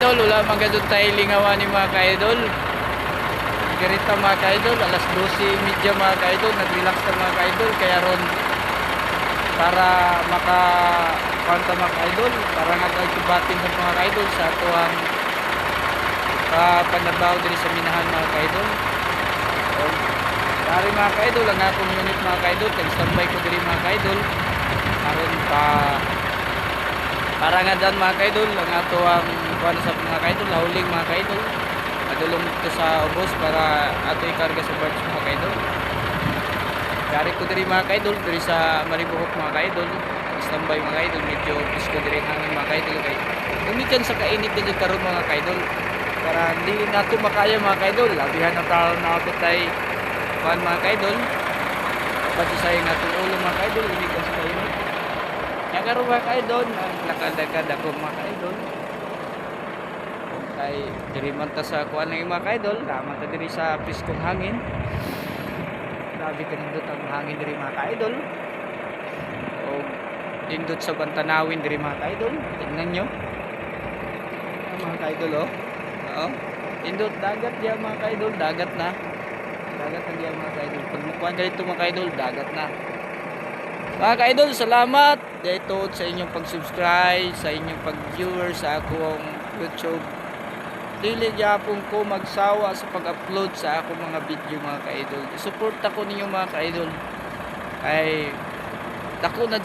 ka-idol, wala magadod tayo lingawan ni mga ka-idol. Garita mga ka-idol, alas 12:30 mga ka-idol, nag-relax na mga ka-idol, kaya ron para maka-kwanta mga ka-idol, para nagagtubatin sa mga ka-idol sa atuang panabaw diri sa minahan mga ka-idol. Dari mga ka-idol, ang akong unit mga ka-idol, tag-standby ko diri mga ka-idol, karon para nga dan mga ka-idol, ang ato ang kuan sa mga ka-idol, huling mga ka-idol. Madulong dito sa ubos para ato ikarga sa barge mga ka-idol. Dari ko diri mga ka-idol, diri sa Maribohok mga ka-idol. Standby mga ka-idol, medyo pisko diri ang hangin mga ka-idol kay umikan sa kainit din karon mga ka-idol. Para hindi nato makaya mga ka-idol, labihan na tao na ako tay kuan mga ka-idol. Pati sa atong ulo mga ka-idol, umikan sa kainit. Nagaro mga ka-idol, ang lakad-lakad ako mga ka-idol. Kay diri man ta sa kuan ng mga ka-idol, naman ta diri sa piskong hangin. Grabe kanindot ang hangin diri mga ka-idol. O indot sa bantanawin diri mga ka-idol. Tingnan nyo. Mga ka-idol oh. Oo. Indot dagat diya mga ka-idol, dagat na. Dagat na diya mga ka-idol. Pag mukuan dito mga ka-idol, dagat na. Mga ka-idol, salamat dito sa inyong pag-subscribe, sa inyong pag-viewer sa akong YouTube. Dili gyapon ko magsawa sa pag-upload sa akong mga video mga ka-idol. I-support ako ninyo mga ka-idol. Ay dako na